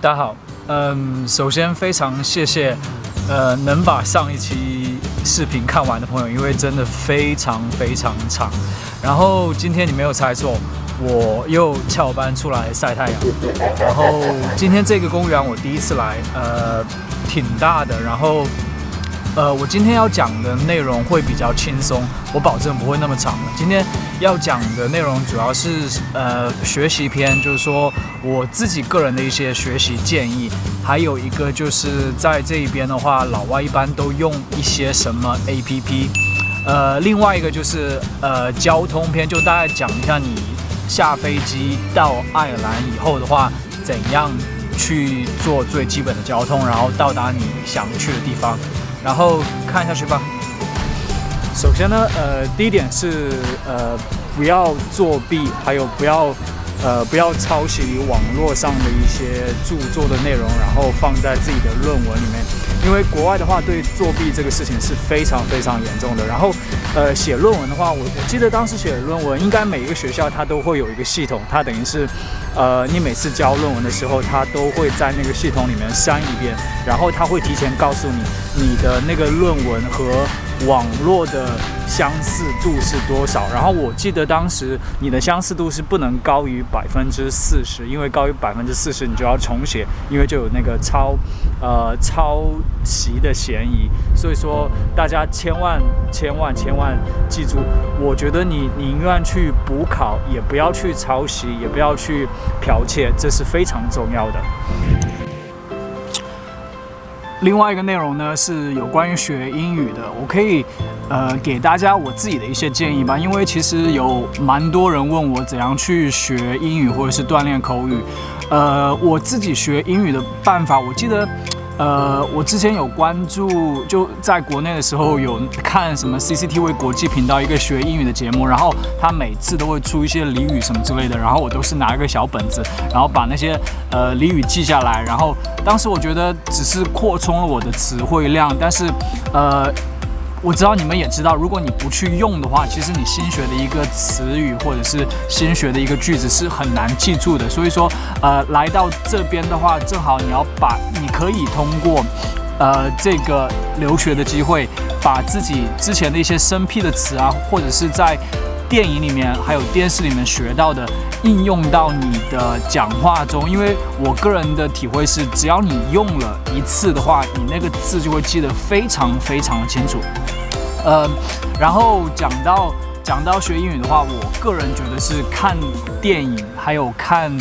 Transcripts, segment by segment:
大家好，首先非常谢谢，能把上一期视频看完的朋友，因为真的非常长。然后今天你没有猜错，我又翘班出来晒太阳。然后今天这个公园我第一次来，挺大的。然后我今天要讲的内容会比较轻松，我保证不会那么长的。今天要讲的内容主要是学习篇，就是说我自己个人的一些学习建议，还有一个就是在这一边的话，老外一般都用一些什么 APP，另外一个就是交通篇，就大概讲一下你下飞机到爱尔兰以后的话，怎样去做最基本的交通，然后到达你想去的地方。然后看下去吧。首先呢，第一点是不要作弊，还有不要抄袭网络上的一些著作的内容，然后放在自己的论文里面。因为国外的话，对作弊这个事情是非常严重的。然后写论文的话，我记得当时写论文，应该每一个学校它都会有一个系统，它等于是你每次交论文的时候，它都会在那个系统里面删一遍，然后它会提前告诉你的那个论文和网络的相似度是多少。然后我记得当时你的相似度是不能高于40%，因为高于40%你就要重写，因为就有那个抄袭的嫌疑。所以说大家千万记住，我觉得你宁愿去补考，也不要去抄袭，也不要去剽窃，这是非常重要的。另外一个内容呢是有关于学英语的，我可以给大家我自己的一些建议吧，因为其实有蛮多人问我怎样去学英语或者是锻炼口语。我自己学英语的办法，我记得我之前有关注，就在国内的时候有看什么 CCTV 国际频道一个学英语的节目，然后他每次都会出一些俚语什么之类的，然后我都是拿一个小本子，然后把那些俚语记下来，然后当时我觉得只是扩充了我的词汇量，但是我知道你们也知道，如果你不去用的话，其实你新学的一个词语或者是新学的一个句子是很难记住的。所以说，来到这边的话，正好你可以通过这个留学的机会，把自己之前的一些生僻的词啊，或者是在电影里面还有电视里面学到的，应用到你的讲话中。因为我个人的体会是，只要你用了一次的话，你那个字就会记得非常的清楚。然后讲到学英语的话，我个人觉得是看电影，还有看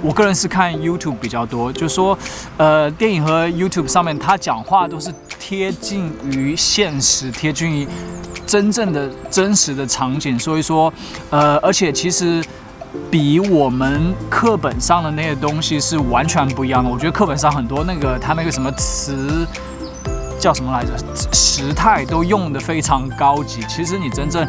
我个人是看 YouTube 比较多，就是说电影和 YouTube 上面他讲话都是贴近于现实，贴近于真正的真实的场景，所以说而且其实比我们课本上的那些东西是完全不一样的。我觉得课本上很多他那个什么词叫什么来着，时态都用得非常高级。其实你真正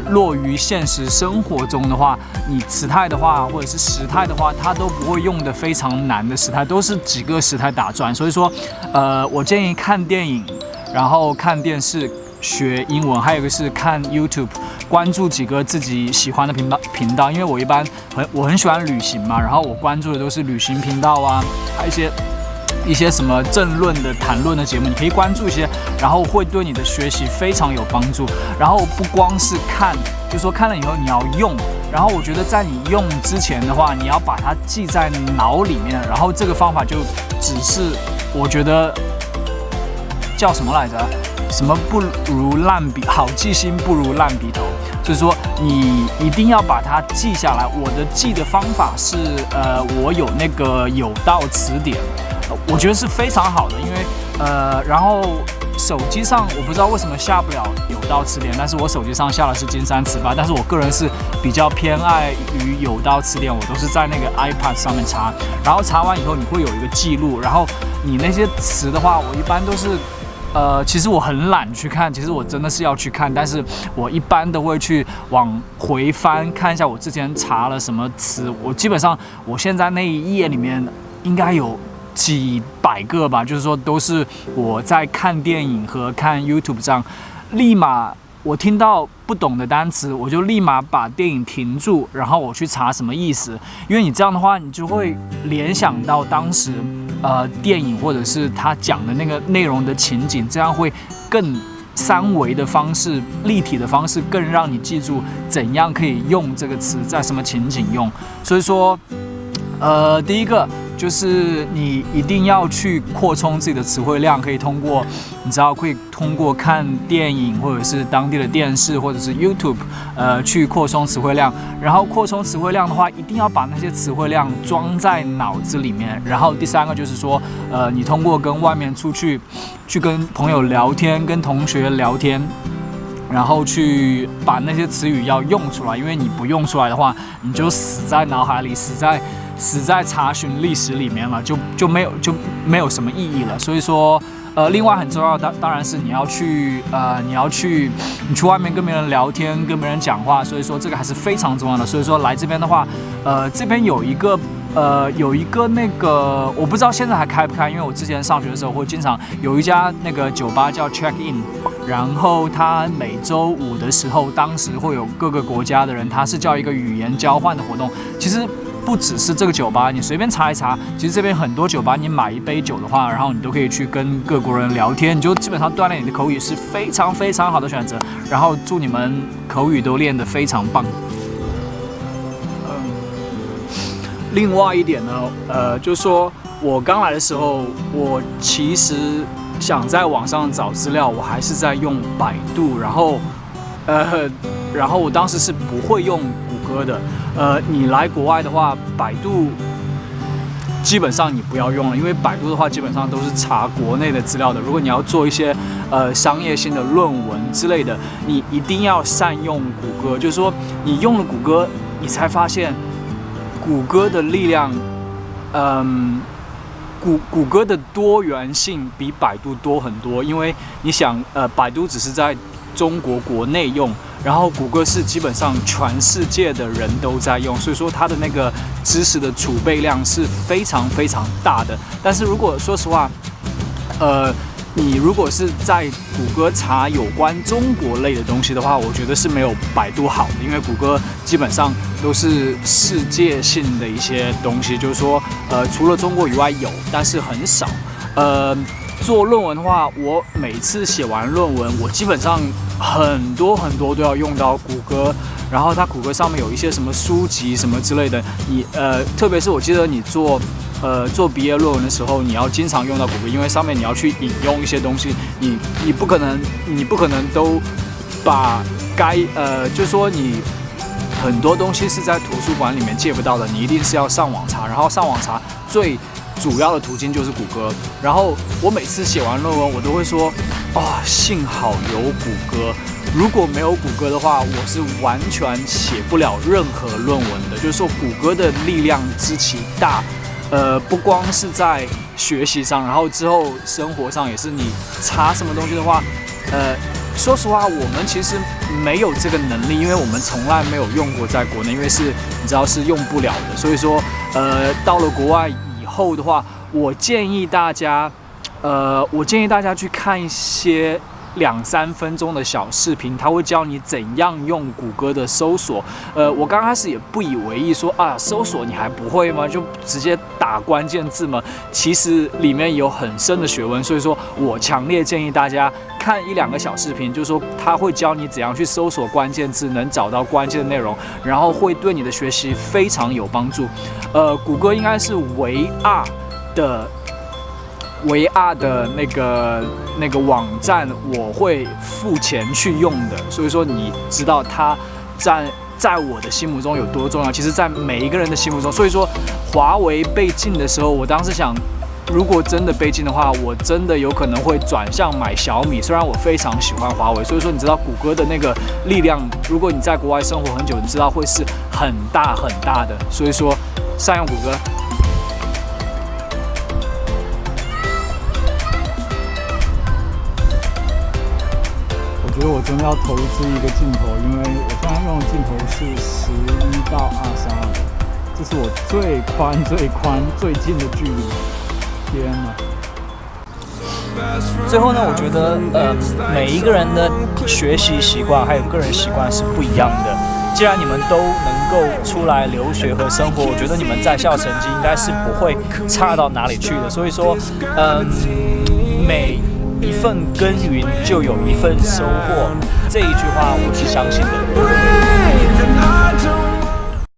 落于现实生活中的话，你词态的话或者是时态的话，它都不会用得非常难的时态，都是几个时态打转。所以说我建议看电影，然后看电视学英文，还有一个是看 YouTube， 关注几个自己喜欢的频道。因为我很喜欢旅行嘛，然后我关注的都是旅行频道啊，还有一些什么政论的谈论的节目，你可以关注一些，然后会对你的学习非常有帮助。然后不光是看，就是说看了以后你要用，然后我觉得在你用之前的话，你要把它记在脑里面。然后这个方法就只是我觉得叫什么来着？什么不如烂笔，好记性不如烂笔头。就是说你一定要把它记下来。我的记的方法是我有那个有道词典，我觉得是非常好的。因为然后手机上我不知道为什么下不了有道词典，但是我手机上下的是金山词霸。但是我个人是比较偏爱于有道词典，我都是在那个 iPad 上面查，然后查完以后你会有一个记录，然后你那些词的话，我一般都是其实我很懒去看，其实我真的是要去看，但是我一般都会去往回翻看一下我之前查了什么词。我基本上我现在那一页里面应该有几百个吧，就是说都是我在看电影和看 YouTube 上立马我听到不懂的单词，我就立马把电影停住，然后我去查什么意思。因为你这样的话，你就会联想到当时电影或者是他讲的那个内容的情景，这样会更三维的方式、立体的方式，更让你记住怎样可以用这个词，在什么情景用。所以说，第一个就是你一定要去扩充自己的词汇量，可以通过，你知道，可以通过看电影或者是当地的电视或者是 YouTube，去扩充词汇量。然后扩充词汇量的话，一定要把那些词汇量装在脑子里面。然后第三个就是说，你通过跟外面出去跟朋友聊天，跟同学聊天。然后去把那些词语要用出来，因为你不用出来的话，你就死在脑海里，死在查询历史里面了，就没有什么意义了。所以说，另外很重要的当然是你去外面跟别人聊天，跟别人讲话。所以说这个还是非常重要的。所以说来这边的话，这边有一个那个我不知道现在还开不开，因为我之前上学的时候会经常有一家那个酒吧叫 Check In， 然后它每周五的时候，当时会有各个国家的人，它是叫一个语言交换的活动。其实不只是这个酒吧，你随便查一查，其实这边很多酒吧，你买一杯酒的话，然后你都可以去跟各国人聊天，你就基本上锻炼你的口语是非常非常好的选择。然后祝你们口语都练得非常棒。另外一点呢，就是说我刚来的时候，我其实想在网上找资料，我还是在用百度，然后我当时是不会用谷歌的。你来国外的话，百度基本上你不要用了，因为百度的话基本上都是查国内的资料的。如果你要做一些商业性的论文之类的，你一定要善用谷歌。就是说，你用了谷歌，你才发现谷歌的力量，谷歌的多元性比百度多很多。因为你想，百度只是在中国国内用，然后谷歌是基本上全世界的人都在用，所以说它的那个知识的储备量是非常非常大的。但是如果说实话，你如果是在谷歌查有关中国类的东西的话，我觉得是没有百度好的，因为谷歌基本上都是世界性的一些东西，就是说，除了中国以外有，但是很少。做论文的话，我每次写完论文，我基本上很多都要用到谷歌，然后它谷歌上面有一些什么书籍什么之类的，特别是我记得你做毕业论文的时候，你要经常用到谷歌，因为上面你要去引用一些东西，你不可能都把就是说你很多东西是在图书馆里面借不到的，你一定是要上网查，然后上网查最主要的途径就是谷歌。然后我每次写完论文，我都会说，幸好有谷歌。如果没有谷歌的话，我是完全写不了任何论文的。就是说，谷歌的力量之其大，不光是在学习上，然后之后生活上也是。你查什么东西的话，说实话，我们其实没有这个能力，因为我们从来没有用过在国内，因为你知道是用不了的。所以说，到了国外以后的话，我建议大家去看一些2-3分钟的小视频，它会教你怎样用谷歌的搜索。我刚开始也不以为意，说搜索你还不会吗？就直接打关键字嘛。其实里面有很深的学问，所以说我强烈建议大家看1-2个小视频，就是说它会教你怎样去搜索关键字，能找到关键的内容，然后会对你的学习非常有帮助。谷歌应该是唯二的那个网站，我会付钱去用的。所以说，你知道它在我的心目中有多重要，其实在每一个人的心目中。所以说，华为被禁的时候，我当时想，如果真的被禁的话，我真的有可能会转向买小米。虽然我非常喜欢华为，所以说你知道谷歌的那个力量，如果你在国外生活很久，你知道会是很大很大的。所以说，善用谷歌。我觉得我真的要投资一个镜头，因为我现在用的镜头是11:22的，这是我最宽、最近的距离。天哪！最后呢，我觉得每一个人的学习习惯还有个人习惯是不一样的。既然你们都能够出来留学和生活，我觉得你们在校成绩应该是不会差到哪里去的。所以说，每一份耕耘就有一份收获，这一句话我是相信的。